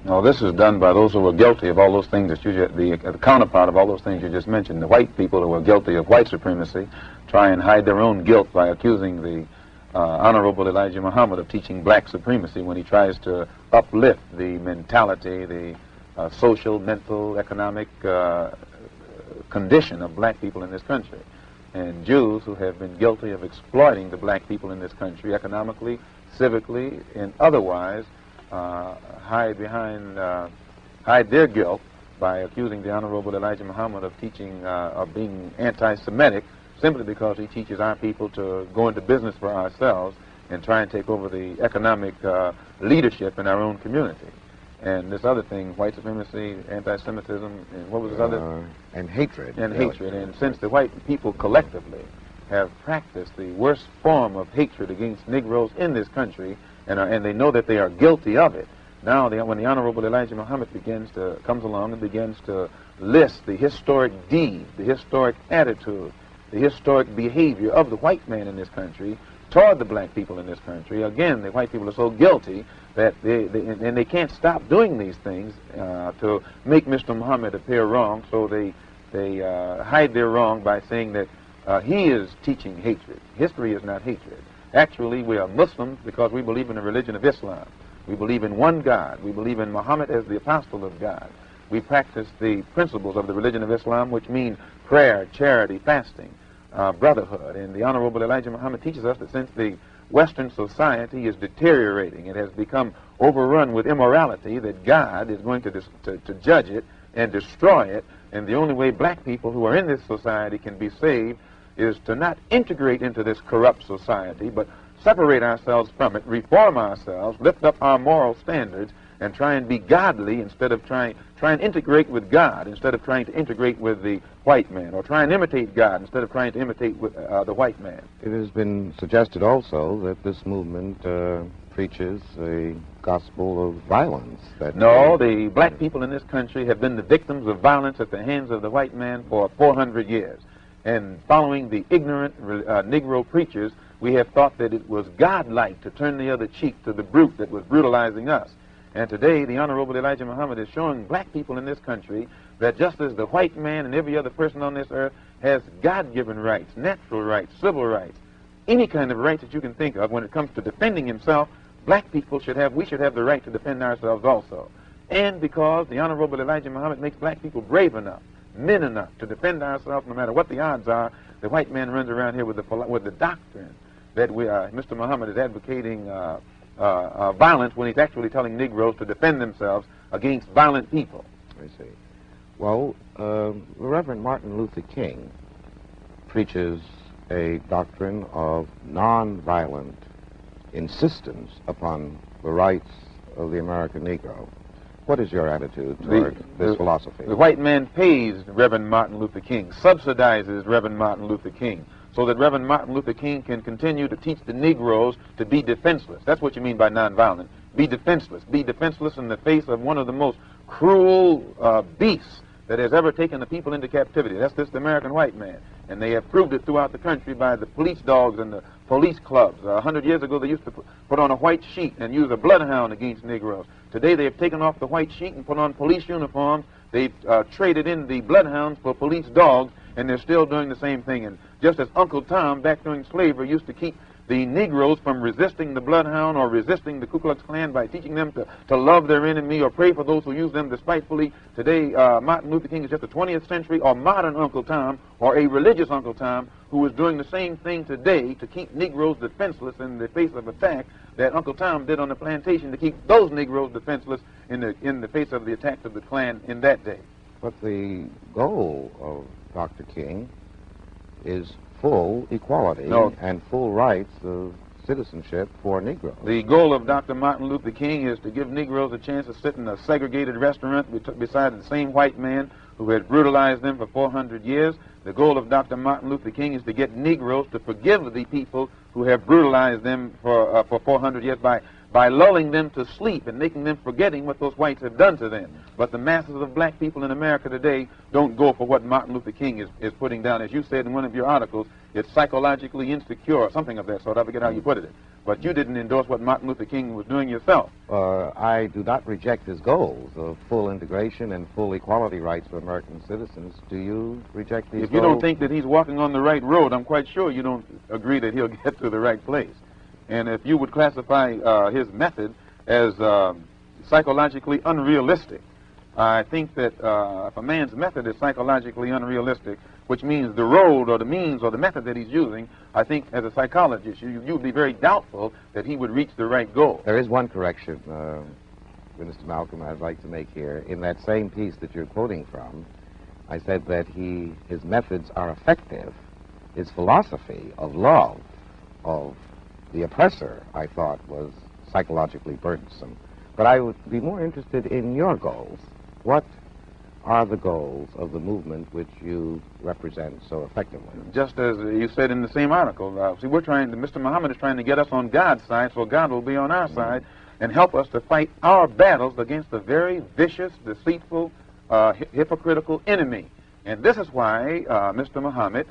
No, this is done by those who were guilty of all those things that the counterpart of all those things you just mentioned. The white people who were guilty of white supremacy try and hide their own guilt by accusing the Honorable Elijah Muhammad of teaching black supremacy when he tries to uplift the mentality, the social, mental, economic condition of black people in this country. And Jews who have been guilty of exploiting the black people in this country economically, civically, and otherwise hide their guilt by accusing the Honorable Elijah Muhammad of teaching, of being anti-Semitic, simply because he teaches our people to go into business for ourselves and try and take over the economic leadership in our own community. And this other thing, white supremacy, anti-Semitism, and what was this other? And hatred. And hatred. And since the white people collectively have practiced the worst form of hatred against Negroes in this country, and they know that they are guilty of it, now when the Honorable Elijah Muhammad comes along and begins to list the historic deed, the historic attitude, the historic behavior of the white man in this country toward the black people in this country, again, the white people are so guilty that they can't stop doing these things to make Mr. Muhammad appear wrong, so they hide their wrong by saying that he is teaching hatred. History is not hatred. Actually, we are Muslims because we believe in the religion of Islam. We believe in one God. We believe in Muhammad as the apostle of God. We practice the principles of the religion of Islam, which mean prayer, charity, fasting, brotherhood. And the Honorable Elijah Muhammad teaches us that since the Western society is deteriorating, it has become overrun with immorality, that God is going to judge it and destroy it, and the only way black people who are in this society can be saved is to not integrate into this corrupt society, but separate ourselves from it, reform ourselves, lift up our moral standards, and try and be godly instead of try and integrate with God instead of trying to integrate with the white man, or try and imitate God instead of trying to imitate with, the white man. It has been suggested also that this movement preaches a gospel of violence. No, the black people in this country have been the victims of violence at the hands of the white man for 400 years. And following the ignorant Negro preachers, we have thought that it was godlike to turn the other cheek to the brute that was brutalizing us. And today, the Honorable Elijah Muhammad is showing black people in this country that just as the white man and every other person on this earth has God-given rights, natural rights, civil rights, any kind of rights that you can think of when it comes to defending himself, black people we should have the right to defend ourselves also. And because the Honorable Elijah Muhammad makes black people brave enough, men enough to defend ourselves no matter what the odds are, the white man runs around here with the doctrine that Mr. Muhammad is advocating violence when he's actually telling Negroes to defend themselves against violent people. I see. Well, the Reverend Martin Luther King preaches a doctrine of nonviolent insistence upon the rights of the American Negro. What is your attitude toward this philosophy? The white man pays Reverend Martin Luther King, subsidizes Reverend Martin Luther King, so that Reverend Martin Luther King can continue to teach the Negroes to be defenseless. That's what you mean by nonviolent. Be defenseless. Be defenseless in the face of one of the most cruel beasts that has ever taken the people into captivity. That's this American white man. And they have proved it throughout the country by the police dogs and the police clubs. 100 years ago, they used to put on a white sheet and use a bloodhound against Negroes. Today, they have taken off the white sheet and put on police uniforms. They've traded in the bloodhounds for police dogs, and they're still doing the same thing. And just as Uncle Tom, back during slavery, used to keep the Negroes from resisting the bloodhound or resisting the Ku Klux Klan by teaching them to love their enemy or pray for those who use them despitefully. Today, Martin Luther King is just a 20th century or modern Uncle Tom or a religious Uncle Tom who is doing the same thing today to keep Negroes defenseless in the face of attack that Uncle Tom did on the plantation to keep those Negroes defenseless in the face of the attacks of the Klan in that day. But the goal of Dr. King is full equality and full rights of citizenship for Negroes. The goal of Dr. Martin Luther King is to give Negroes a chance to sit in a segregated restaurant beside the same white man who had brutalized them for 400 years. The goal of Dr. Martin Luther King is to get Negroes to forgive the people who have brutalized them for 400 years by by lulling them to sleep and making them forgetting what those whites have done to them. But the masses of black people in America today don't go for what Martin Luther King is putting down. As you said in one of your articles, it's psychologically insecure or something of that sort. I forget how you put it. But you didn't endorse what Martin Luther King was doing yourself. I do not reject his goals of full integration and full equality rights for American citizens. Do you reject these goals? If you don't think that he's walking on the right road, I'm quite sure you don't agree that he'll get to the right place. And if you would classify his method as psychologically unrealistic, I think that if a man's method is psychologically unrealistic, which means the road or the means or the method that he's using, I think as a psychologist, you would be very doubtful that he would reach the right goal. There is one correction, Mr. Malcolm, I'd like to make here. In that same piece that you're quoting from, I said that his methods are effective. His philosophy of love of the oppressor, I thought, was psychologically burdensome. But I would be more interested in your goals. What are the goals of the movement which you represent so effectively? Just as you said in the same article, see, Mr. Muhammad is trying to get us on God's side, so God will be on our side and help us to fight our battles against a very vicious, deceitful, hypocritical enemy. And this is why Mr. Muhammad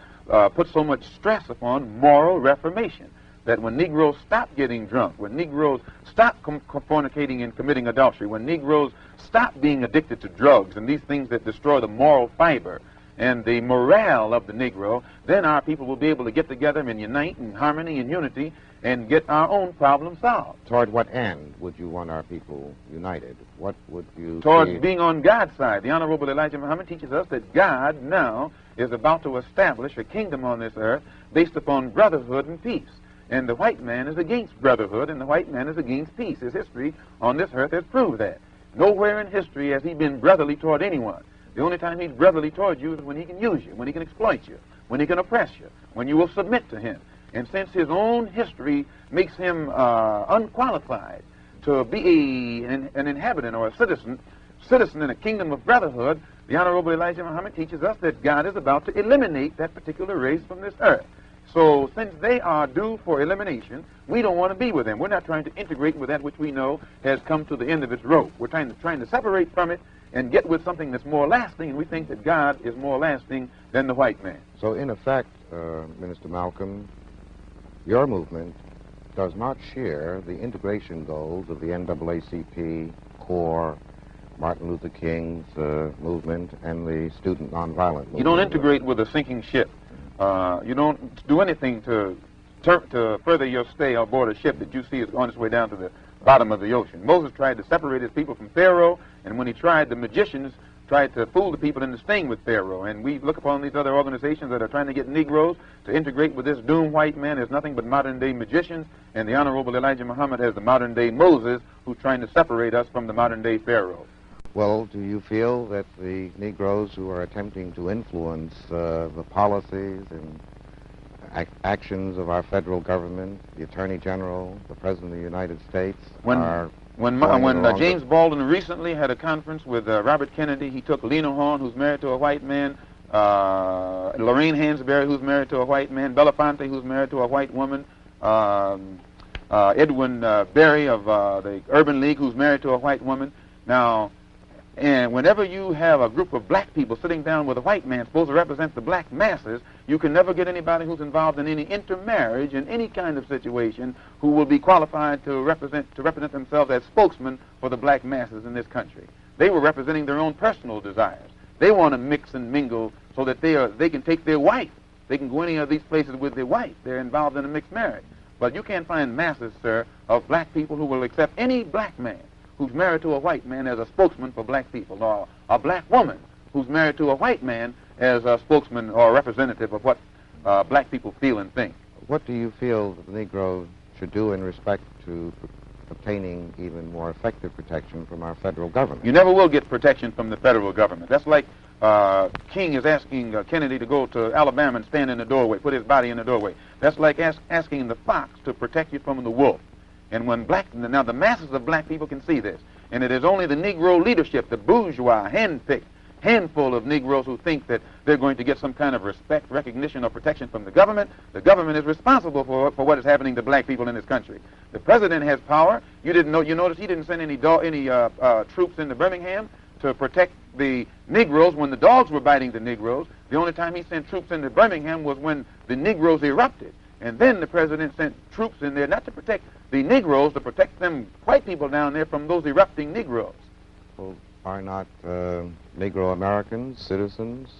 put so much stress upon moral reformation. That when Negroes stop getting drunk, when Negroes stop fornicating and committing adultery, when Negroes stop being addicted to drugs and these things that destroy the moral fiber and the morale of the Negro, then our people will be able to get together and unite in harmony and unity and get our own problems solved. Toward what end would you want our people united? What would you... Toward being on God's side. The Honorable Elijah Muhammad teaches us that God now is about to establish a kingdom on this earth based upon brotherhood and peace. And the white man is against brotherhood, and the white man is against peace. His history on this earth has proved that. Nowhere in history has he been brotherly toward anyone. The only time he's brotherly toward you is when he can use you, when he can exploit you, when he can oppress you, when you will submit to him. And since his own history makes him unqualified to be an inhabitant or a citizen in a kingdom of brotherhood, the Honorable Elijah Muhammad teaches us that God is about to eliminate that particular race from this earth. So since they are due for elimination, we don't want to be with them. We're not trying to integrate with that which we know has come to the end of its rope. We're trying to separate from it and get with something that's more lasting, and we think that God is more lasting than the white man. So in effect, Minister Malcolm, your movement does not share the integration goals of the NAACP, CORE, Martin Luther King's movement, and the student nonviolent movement. You don't integrate with a sinking ship. You don't do anything to further your stay aboard a ship that you see is on its way down to the bottom of the ocean. Moses tried to separate his people from Pharaoh, and when he tried, the magicians tried to fool the people into staying with Pharaoh. And we look upon these other organizations that are trying to get Negroes to integrate with this doomed white man as nothing but modern-day magicians, and the Honorable Elijah Muhammad as the modern-day Moses who's trying to separate us from the modern-day Pharaoh. Well, do you feel that the Negroes who are attempting to influence the policies and actions of our federal government, the Attorney General, the President of the United States, When James Baldwin recently had a conference with Robert Kennedy, he took Lena Horne, who's married to a white man, Lorraine Hansberry, who's married to a white man, Belafonte, who's married to a white woman, Edwin Berry of the Urban League, who's married to a white woman. Now, and whenever you have a group of black people sitting down with a white man supposed to represent the black masses, you can never get anybody who's involved in any intermarriage in any kind of situation who will be qualified to represent themselves as spokesmen for the black masses in this country. They were representing their own personal desires. They want to mix and mingle so that they can take their wife. They can go any of these places with their wife. They're involved in a mixed marriage. But you can't find masses, sir, of black people who will accept any black man who's married to a white man as a spokesman for black people, or a black woman who's married to a white man as a spokesman or a representative of what black people feel and think. What do you feel the Negro should do in respect to obtaining even more effective protection from our federal government? You never will get protection from the federal government. That's like King is asking Kennedy to go to Alabama and stand in the doorway, put his body in the doorway. That's like asking the fox to protect you from the wolf. And when now the masses of black people can see this, and it is only the Negro leadership, the bourgeois, handpicked, handful of Negroes who think that they're going to get some kind of respect, recognition, or protection from the government is responsible for what is happening to black people in this country. The president has power. You didn't know. You noticed he didn't send any troops into Birmingham to protect the Negroes when the dogs were biting the Negroes. The only time he sent troops into Birmingham was when the Negroes erupted. And then the president sent troops in there not to protect the Negroes, to protect them white people down there from those erupting Negroes. Well, are not Negro Americans citizens?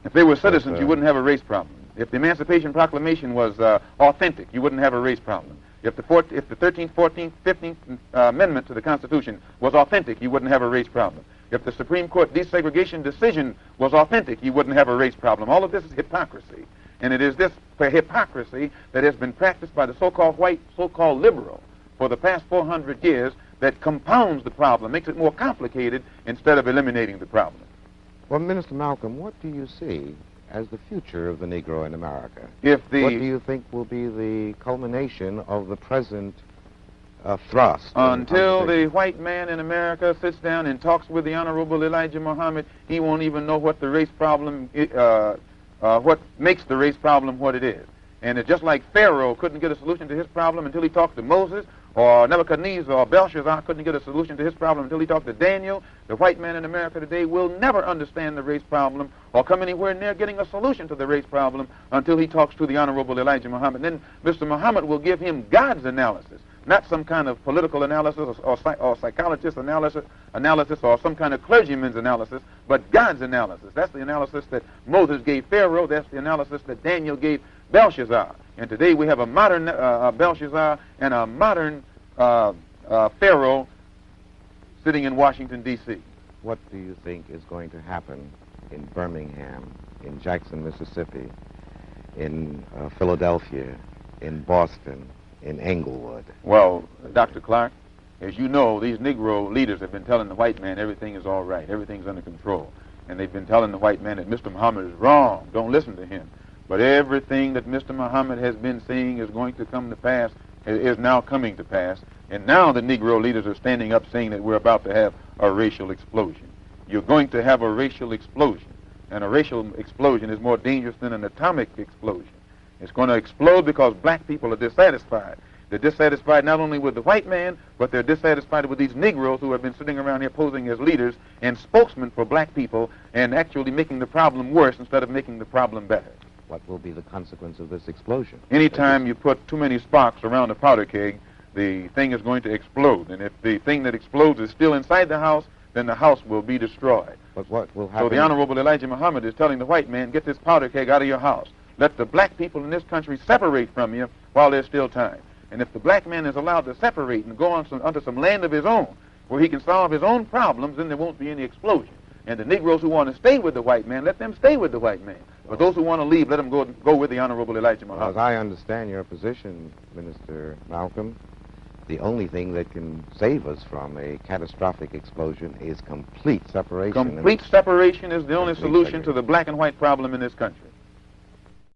If they were citizens, you wouldn't have a race problem. If the Emancipation Proclamation was authentic, you wouldn't have a race problem. If the 13th, 14th, 15th Amendment to the Constitution was authentic, you wouldn't have a race problem. If the Supreme Court desegregation decision was authentic, you wouldn't have a race problem. All of this is hypocrisy. And it is this hypocrisy that has been practiced by the so-called white, so-called liberal for the past 400 years that compounds the problem, makes it more complicated instead of eliminating the problem. Well, Minister Malcolm, what do you see as the future of the Negro in America? What do you think will be the culmination of the present thrust? Until the white man in America sits down and talks with the Honorable Elijah Muhammad, he won't even know what the race problem what makes the race problem what it is. And it's just like Pharaoh couldn't get a solution to his problem until he talked to Moses, or Nebuchadnezzar or Belshazzar couldn't get a solution to his problem until he talked to Daniel. The white man in America today will never understand the race problem or come anywhere near getting a solution to the race problem until he talks to the Honorable Elijah Muhammad. Then Mr. Muhammad will give him God's analysis, not some kind of political analysis or psychologist analysis or some kind of clergyman's analysis, but God's analysis. That's the analysis that Moses gave Pharaoh. That's the analysis that Daniel gave Belshazzar. And today we have a modern Belshazzar and a modern Pharaoh sitting in Washington, D.C. What do you think is going to happen in Birmingham, in Jackson, Mississippi, in Philadelphia, in Boston, in Englewood? Well, Dr. Clark, as you know, these Negro leaders have been telling the white man everything is all right, everything's under control. And they've been telling the white man that Mr. Muhammad is wrong, don't listen to him. But everything that Mr. Muhammad has been saying is going to come to pass, is now coming to pass. And now the Negro leaders are standing up saying that we're about to have a racial explosion. You're going to have a racial explosion. And a racial explosion is more dangerous than an atomic explosion. It's going to explode because black people are dissatisfied. They're dissatisfied not only with the white man, but they're dissatisfied with these Negroes who have been sitting around here posing as leaders and spokesmen for black people and actually making the problem worse instead of making the problem better. What will be the consequence of this explosion? Anytime you put too many sparks around a powder keg, the thing is going to explode. And if the thing that explodes is still inside the house, then the house will be destroyed. But what will happen? So the Honorable Elijah Muhammad is telling the white man, get this powder keg out of your house. Let the black people in this country separate from you while there's still time. And if the black man is allowed to separate and go on onto some land of his own, where he can solve his own problems, then there won't be any explosion. And the Negroes who want to stay with the white man, let them stay with the white man. But those who want to leave, let them go with the Honorable Elijah Muhammad. As I understand your position, Minister Malcolm, the only thing that can save us from a catastrophic explosion is complete separation. Complete separation is the only solution to the black and white problem in this country.